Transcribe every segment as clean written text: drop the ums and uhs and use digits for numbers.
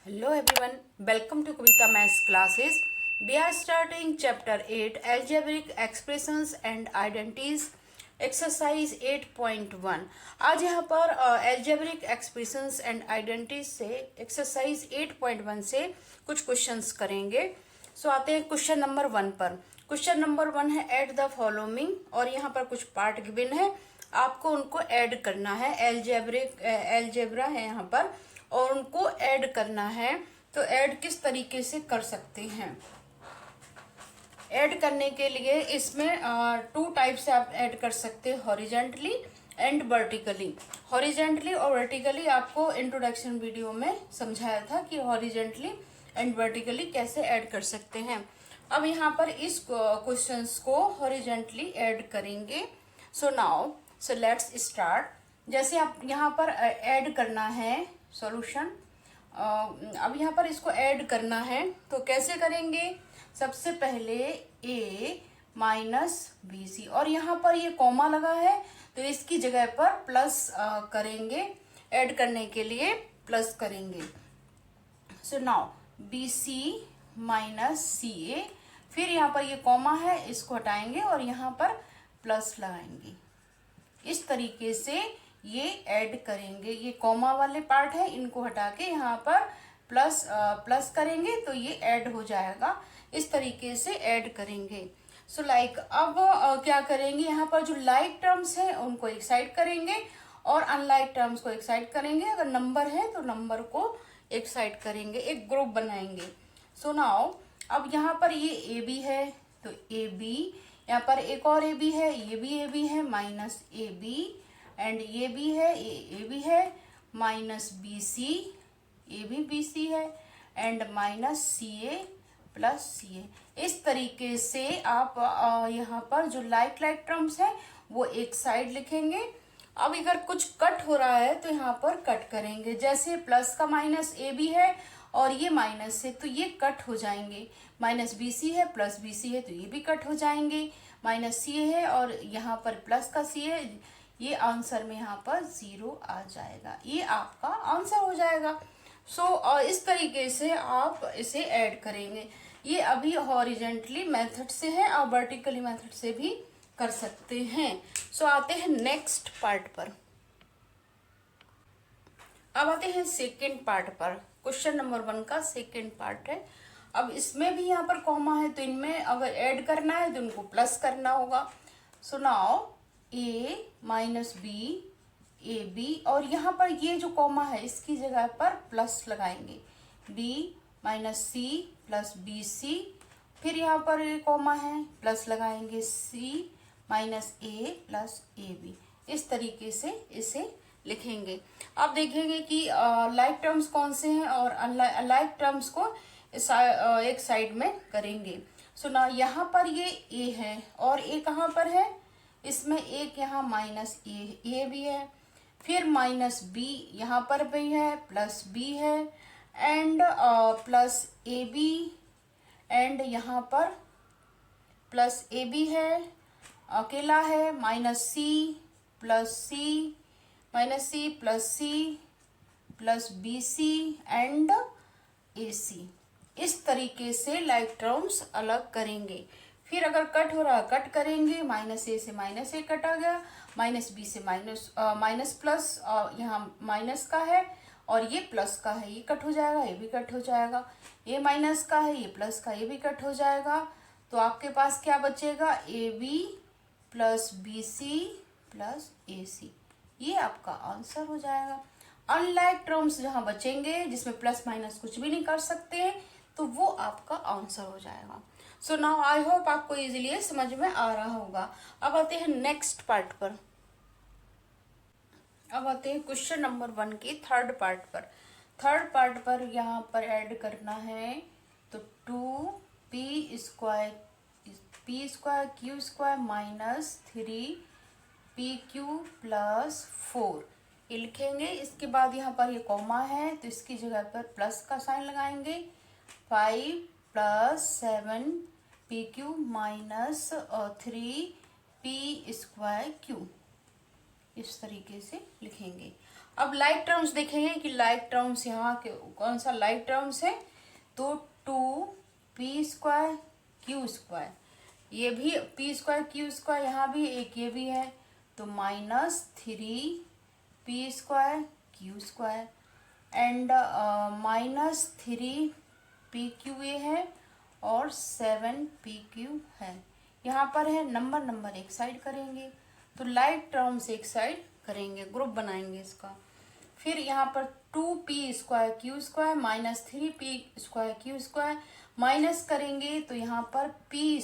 Hello everyone, welcome to Kavita Maths classes. We are starting chapter 8 Algebraic Expressions and Identities exercise 8.1. आज यहाँ पर algebraic expressions and identities से exercise 8.1 से कुछ questions करेंगे. सो आते हैं क्वेश्चन नंबर 1 पर. क्वेश्चन नंबर 1 है ऐड द फॉलोइंग और यहाँ पर कुछ पार्ट गिवन है, आपको उनको ऐड करना है. एल्जेब्रा है यहाँ पर और उनको ऐड करना है. तो ऐड किस तरीके से कर सकते हैं? ऐड करने के लिए इसमें टू टाइप से आप ऐड कर सकते हैं, हॉरिजेंटली एंड वर्टिकली. हॉरिजेंटली और वर्टिकली आपको इंट्रोडक्शन वीडियो में समझाया था कि हॉरिजेंटली एंड वर्टिकली कैसे ऐड कर सकते हैं. अब यहाँ पर इस क्वेश्चंस को हॉरिजेंटली ऐड करेंगे. So let's start. जैसे आप यहाँ पर ऐड करना है सॉल्यूशन. अब यहाँ पर इसको ऐड करना है तो कैसे करेंगे? सबसे पहले a माइनस बी सी और यहाँ पर ये कॉमा लगा है तो इसकी जगह पर प्लस करेंगे. ऐड करने के लिए प्लस करेंगे. So now B C minus C A. फिर यहाँ पर ये कॉमा है, इसको हटाएंगे और यहाँ पर प्लस लगाएंगे. इस तरीके से ये ऐड करेंगे. ये कॉमा वाले पार्ट है, इनको हटा के यहाँ पर प्लस करेंगे तो ये ऐड हो जाएगा. इस तरीके से ऐड करेंगे. सो लाइक अब क्या करेंगे, यहाँ पर जो लाइक टर्म्स है उनको एक साइड करेंगे और अनलाइक टर्म्स को एक साइड करेंगे. अगर नंबर है तो नंबर को एक साइड करेंगे, एक ग्रुप बनाएंगे. सो नाउ अब यहाँ पर ये ए बी है तो ए बी, यहाँ पर एक और ए बी है, ये भी है माइनस ए बी, एंड ये भी है, ये भी है माइनस बी सी, ये भी बी सी है, and minus C A plus C A. इस तरीके से आप यहाँ पर जो लाइक टर्म्स है वो एक साइड लिखेंगे. अब अगर कुछ कट हो रहा है तो यहाँ पर कट करेंगे. जैसे प्लस का माइनस ए बी है और ये माइनस है तो ये कट हो जाएंगे. माइनस बी सी है प्लस बी सी है तो ये भी कट हो जाएंगे. माइनस सी है और यहाँ पर प्लस का सी है, ये आंसर में यहाँ पर 0 आ जाएगा. ये आपका आंसर हो जाएगा. सो इस तरीके से आप इसे ऐड करेंगे. ये अभी हॉरिजेंटली मेथड से है और वर्टिकली मेथड से भी कर सकते हैं. सो आते हैं नेक्स्ट पार्ट पर. अब आते हैं सेकेंड पार्ट पर. क्वेश्चन नंबर 1 का सेकेंड पार्ट है. अब इसमें भी यहाँ पर कॉमा है तो इनमें अगर ऐड करना है तो इनको प्लस करना होगा. So now a minus B, A B, और यहाँ पर ये जो कॉमा है इसकी जगह पर प्लस लगाएंगे. b minus C plus B C. फिर यहाँ पर ये कॉमा है, प्लस लगाएंगे c minus A plus A B. इस तरीके से इसे लिखेंगे. अब देखेंगे कि लाइक टर्म्स कौन से हैं और अनलाइक टर्म्स को एक साइड में करेंगे. सो ना यहाँ पर ये a है और a कहाँ पर है, इसमें एक यहाँ माइनस ए भी है, फिर माइनस बी यहाँ पर भी है, प्लस बी है, and plus A B, and यहाँ पर प्लस ए बी है, अकेला है, minus C plus C, minus C plus C plus B C and A C. इस तरीके से लाइक टर्म्स अलग करेंगे. फिर अगर कट हो रहा है कट करेंगे. माइनस ए से माइनस ए कट आ गया, माइनस बी से माइनस प्लस, यहाँ माइनस का है और ये प्लस का है, ये कट हो जाएगा, ये भी कट हो जाएगा. ये माइनस का है, ये प्लस का, ये भी कट हो जाएगा. तो आपके पास क्या बचेगा, A B plus B C plus A C. ये आपका आंसर हो जाएगा. अनलाइक टर्म्स जहाँ बचेंगे जिसमें प्लस माइनस कुछ भी नहीं कर सकते हैं तो वो आपका आंसर हो जाएगा. सो नाउ आई होप आपको इजीली समझ में आ रहा होगा. अब आते हैं नेक्स्ट पार्ट पर. अब आते हैं क्वेश्चन नंबर 1 के थर्ड पार्ट पर. थर्ड पार्ट पर यहाँ पर ऐड करना है तो 2p² q² minus 3pq plus 4 ये लिखेंगे. इसके बाद यहाँ पर ये कॉमा है तो इसकी जगह पर प्लस का साइन लगाएंगे. 5 plus 7 P Q minus 3p² Q. इस तरीके से लिखेंगे. अब लाइक टर्म्स देखेंगे कि लाइक टर्म्स यहाँ के कौन सा लाइक टर्म्स है, तो 2p² q², ये भी p² q² यहाँ भी एक ये भी है, तो -3p² q² एंड -3pq ये है और 7pq है। यहाँ पर है नंबर एक साइड करेंगे, तो लाइक टर्म्स एक साइड करेंगे, ग्रुप बनाएंगे इसका। फिर यहाँ पर 2p² q² -3p² q² minus करेंगे तो यहाँ पर p²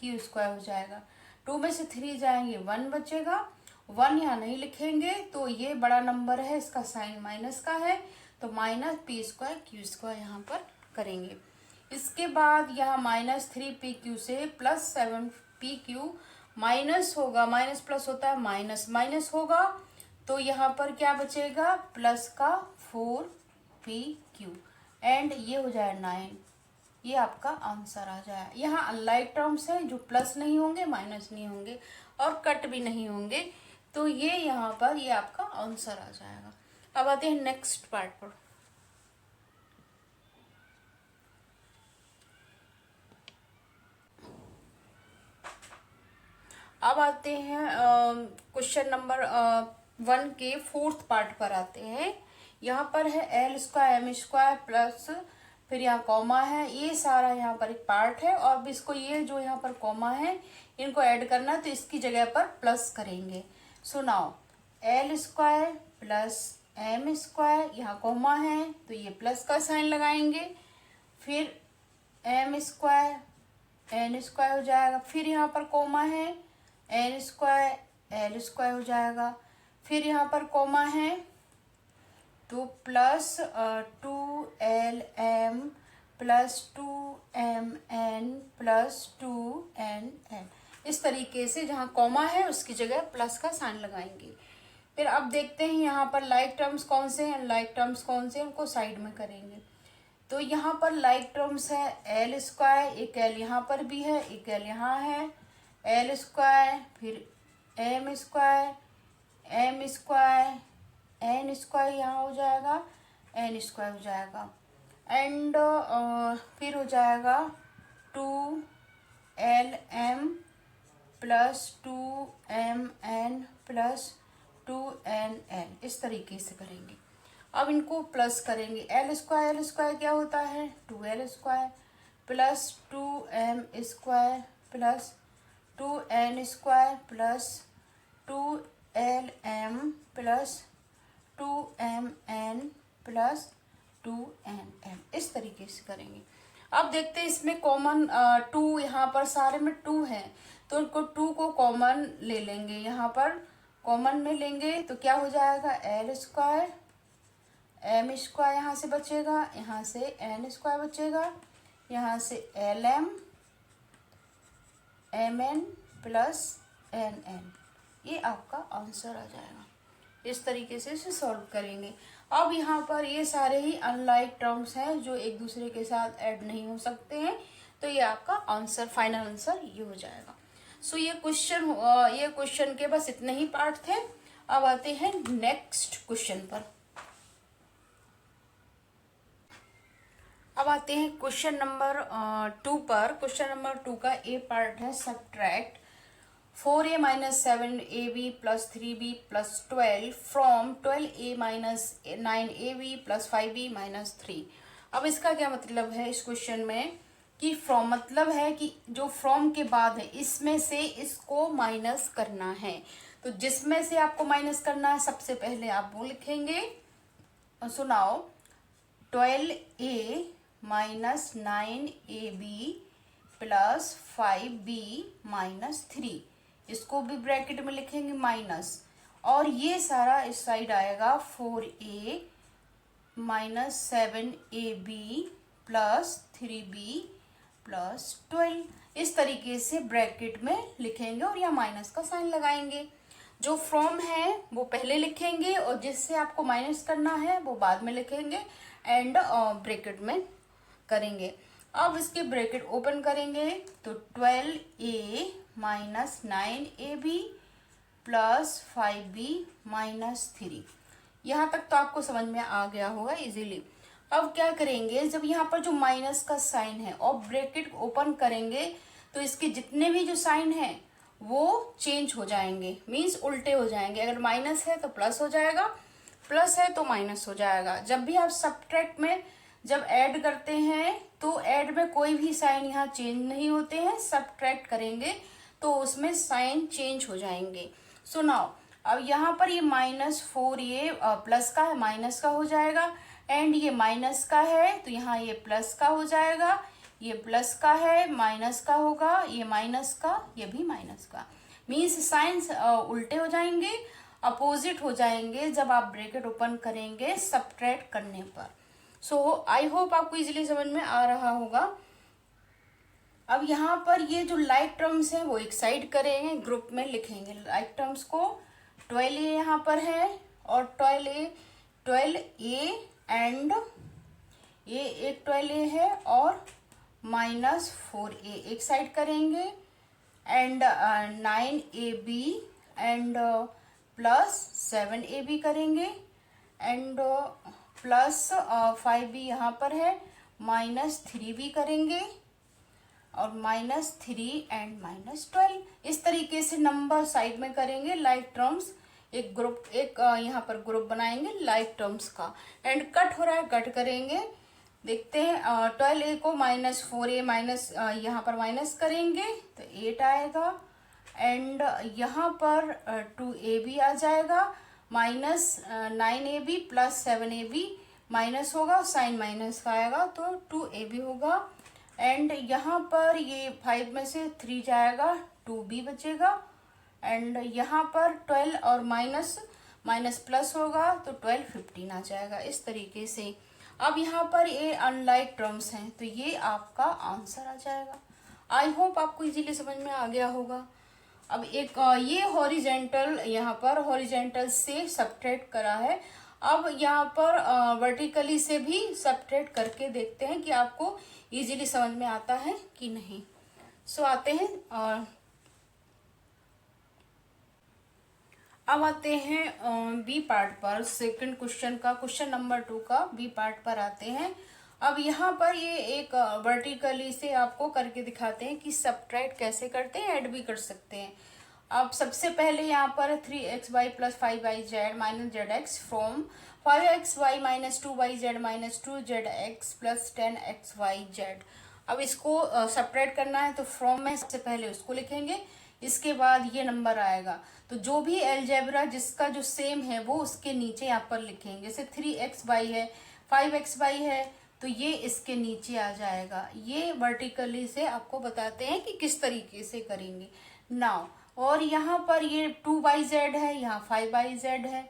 q² हो जाएगा। 2 में से 3 जाएंगे 1 बचेगा, 1 यहाँ नहीं लिखेंगे तो ये बड़ा नंबर है, इसका साइन माइनस का है, तो -p² q² यहाँ पर करेंगे। इसके बाद यहाँ -3pq से +7pq माइनस होगा, माइनस प्लस होता है, माइनस माइनस होगा, तो यहाँ पर क्या बचेगा प्लस का 4pq एंड ये हो जाए 9। ये आपका आंसर आ जाए। यहाँ अनलाइक टर्म्स है जो प्लस नहीं होंगे, माइनस नहीं होंगे और कट भी नहीं होंगे, तो ये यहाँ पर ये आपका आंसर आ जाएगा। अब आते हैं नेक्स्ट पार्ट पर। अब आते हैं क्वेश्चन नंबर 1 के 4th पार्ट पर आते हैं। यहाँ पर है l² m² प्लस, फिर यहाँ कॉमा है, ये सारा यहाँ पर एक पार्ट है और इसको ये जो यहाँ पर कॉमा है इनको ऐड करना है, तो इसकी जगह पर प्लस करेंगे। So now l² plus m², यहाँ कॉमा है तो ये प्लस का साइन लगाएंगे, फिर m² n² हो जाएगा, फिर यहाँ पर कॉमा है n² l² हो जाएगा, फिर यहाँ पर कॉमा है तो plus 2lm plus 2mn plus 2nn, इस तरीके से जहाँ कॉमा है उसकी जगह प्लस का साइन लगाएंगे। फिर अब देखते हैं यहाँ पर लाइक टर्म्स कौन से हैं, लाइक टर्म्स कौन से हैं उनको साइड में करेंगे। तो यहाँ पर लाइक टर्म्स है l², एक l यहाँ पर भी है, एक l यहाँ है, l², फिर m², m² n² यहाँ हो जाएगा, n² हो जाएगा एंड फिर हो जाएगा 2lm plus 2mn plus 2nn, इस तरीके से करेंगे। अब इनको प्लस करेंगे, l² क्या होता है 2l² plus 2m² plus 2n² plus 2lm plus 2mn plus 2nn, इस तरीके से करेंगे। अब देखते हैं इसमें कॉमन 2, यहाँ पर सारे में 2 है तो इनको 2 को कॉमन ले लेंगे, यहाँ पर कॉमन में लेंगे तो क्या हो जाएगा l² m² यहाँ से बचेगा, यहाँ से n² बचेगा, यहाँ से lm mn प्लस nn, ये आपका आंसर आ जाएगा। इस तरीके से इसे सॉल्व करेंगे। अब यहाँ पर ये सारे ही अनलाइक टर्म्स हैं जो एक दूसरे के साथ ऐड नहीं हो सकते हैं, तो ये आपका आंसर, फाइनल आंसर ये हो जाएगा। सो ये क्वेश्चन के बस इतने ही पार्ट थे। अब आते हैं नेक्स्ट क्वेश्चन पर। अब आते हैं क्वेश्चन नंबर 2 पर। क्वेश्चन नंबर 2 का ए पार्ट है subtract 4a minus 7ab plus 3b plus 12 from 12a minus 9ab plus 5b minus 3। अब इसका क्या मतलब है इस क्वेश्चन में कि फ्रॉम मतलब है कि जो फ्रॉम के बाद है इसमें से इसको माइनस करना है, तो जिसमें से आपको माइनस करना है सबसे पहले आप वो लिखेंगे। सुनाओ 12a minus 9ab plus 5b minus 3, इसको भी ब्रैकेट में लिखेंगे माइनस, और ये सारा इस साइड आएगा 4a minus 7ab plus 3b plus 12, इस तरीके से ब्रैकेट में लिखेंगे और या माइनस का साइन लगाएंगे। जो फ्रॉम है वो पहले लिखेंगे और जिससे आपको माइनस करना है वो बाद में लिखेंगे एंड ब्रैकेट में करेंगे। अब इसके ब्रैकेट ओपन करेंगे तो 12a minus 9ab plus 5b minus 3, यहाँ तक तो आपको समझ में आ गया होगा इजीली। अब क्या करेंगे, जब यहाँ पर जो माइनस का साइन है और ब्रैकेट ओपन करेंगे तो इसके जितने भी जो साइन है वो चेंज हो जाएंगे, मीन्स उल्टे हो जाएंगे। अगर माइनस है तो प्लस हो जाएगा, प्लस है तो माइनस हो जाएगा। जब भी आप सब्ट्रैक्ट में जब ऐड करते हैं तो ऐड में कोई भी साइन यहाँ चेंज नहीं होते हैं, सब्ट्रैक्ट करेंगे तो उसमें साइन चेंज हो जाएंगे। सो नाउ अब यहाँ पर ये -4 ये प्लस का है, माइनस का हो जाएगा, एंड ये माइनस का है तो यहाँ ये प्लस का हो जाएगा, ये प्लस का है माइनस का होगा, ये माइनस का, ये भी माइनस का। मीन्स साइंस उल्टे हो जाएंगे, अपोजिट हो जाएंगे जब आप ब्रैकेट ओपन करेंगे सब्ट्रैक्ट करने पर। सो आई होप आपको इजीली समझ में आ रहा होगा। अब यहाँ पर ये जो लाइक टर्म्स हैं वो एक साइड करेंगे, ग्रुप में लिखेंगे लाइक टर्म्स को। 12A यहाँ पर है और 12A एंड ये एक 12A है और -4A एक साइड करेंगे, एंड 9AB एंड +7AB करेंगे, एंड +5B यहाँ पर है, -3B करेंगे और -3 एंड -12। इस तरीके से नंबर साइड में करेंगे लाइक टर्म्स। एक ग्रुप, एक यहाँ पर ग्रुप बनाएंगे लाइक टर्म्स का, एंड कट हो रहा है, कट करेंगे। देखते हैं 12A को -4A माइनस यहाँ पर माइनस करेंगे तो 8 आएगा, एंड यहाँ पर 2AB आ जाएगा, -9AB +7AB माइनस होगा, साइन माइनस का आएगा तो 2AB होगा, एंड यहाँ पर ये 5 में से 3 जाएगा, 2B बचेगा, एंड यहाँ पर 12 और माइनस प्लस होगा तो 12 15 आ जाएगा। इस तरीके से अब यहाँ पर ये अनलाइक टर्म्स हैं तो ये आपका आंसर आ जाएगा। आई होप आपको इजीली समझ में आ गया होगा। अब एक ये हॉरिजेंटल, यहाँ पर हॉरिजेंटल से सब्ट्रैक्ट करा है। अब यहाँ पर वर्टिकली से भी सब्ट्रैक्ट करके देखते हैं कि आपको इजीली समझ में आता है कि नहीं। सो आते हैं अब आते हैं बी पार्ट पर, सेकंड क्वेश्चन का, क्वेश्चन नंबर 2 का बी पार्ट पर आते हैं। अब यहाँ पर ये एक वर्टिकली से आपको करके दिखाते हैं कि सब्ट्रैक्ट कैसे करते हैं, ऐड भी कर सकते हैं। अब सबसे पहले यहाँ पर 3xy + 5yz - zx from 5xy - 2yz - 2zx + 10xyz। अब इसको सब्ट्रैक्ट करना है तो फ्रॉम में सबसे पहले उसको लिखेंगे, इसके बाद ये नंबर आएगा। तो जो भी अलजेब्रा जिसका जो सेम है वो उसके नीचे यहाँ पर लिखेंगे। जैसे 3xy है, 5xy है तो ये इसके नीचे आ जाएगा। ये वर्टिकली से आपको बताते हैं कि किस तरीके से करेंगे नाउ। और यहाँ पर ये 2yz है, यहाँ 5yz है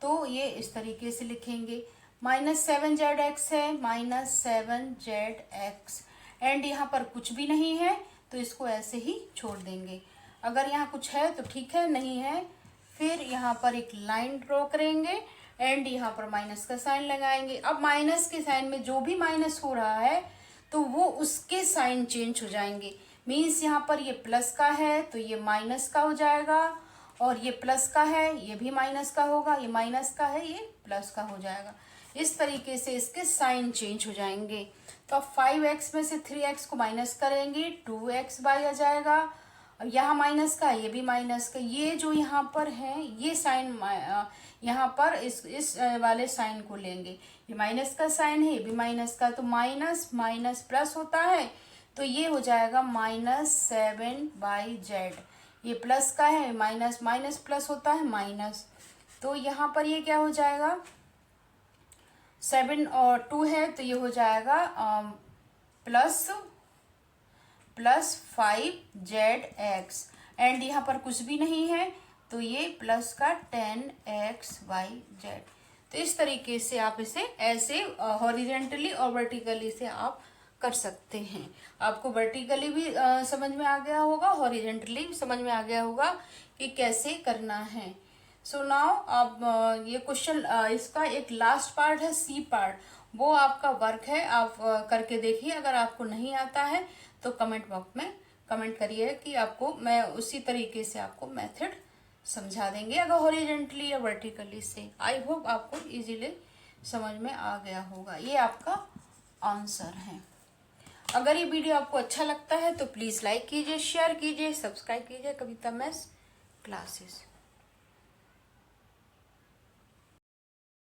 तो ये इस तरीके से लिखेंगे। -7zx है, -7zx, एंड यहाँ पर कुछ भी नहीं है तो इसको ऐसे ही छोड़ देंगे। अगर यहाँ कुछ है तो ठीक है, नहीं है फिर यहाँ पर एक लाइन ड्रॉ करेंगे, एंड यहाँ पर माइनस का साइन लगाएंगे। अब माइनस के साइन में जो भी माइनस हो रहा है तो वो उसके साइन चेंज हो जाएंगे। मीन्स यहाँ पर ये प्लस का है तो ये माइनस का हो जाएगा, और ये प्लस का है ये भी माइनस का होगा, ये माइनस का है ये प्लस का हो जाएगा। इस तरीके से इसके साइन चेंज हो जाएंगे। तो अब 5x में से 3x को माइनस करेंगे, 2xy आ जाएगा। अब यहाँ माइनस का, ये भी माइनस का, ये जो यहाँ पर है ये साइन यहाँ पर इस वाले साइन को लेंगे। ये माइनस का साइन है, ये भी माइनस का, तो माइनस माइनस प्लस होता है तो ये हो जाएगा -7yz। ये प्लस का है, माइनस माइनस प्लस होता है माइनस, तो यहाँ पर ये क्या हो जाएगा 7 और 2 है तो ये हो जाएगा +5zx, एंड यहाँ पर कुछ भी नहीं है तो ये प्लस का 10xyz। तो इस तरीके से आप इसे ऐसे हॉरिजेंटली और वर्टिकली से आप कर सकते हैं। आपको वर्टिकली भी समझ में आ गया होगा, हॉरिजेंटली भी समझ में आ गया होगा कि कैसे करना है। सो नाउ अब ये क्वेश्चन इसका एक लास्ट पार्ट है, सी पार्ट, वो आपका वर्क है, आप करके देखिए। अगर आपको नहीं आता है तो कमेंट बॉक्स में कमेंट करिए कि आपको मैं उसी तरीके से आपको मेथड समझा देंगे, अगर हॉरिजेंटली या वर्टिकली से। आई होप आपको इजीली समझ में आ गया होगा। ये आपका आंसर है। अगर ये वीडियो आपको अच्छा लगता है तो प्लीज़ लाइक कीजिए, शेयर कीजिए, सब्सक्राइब कीजिए कविता मैथ्स क्लासेस।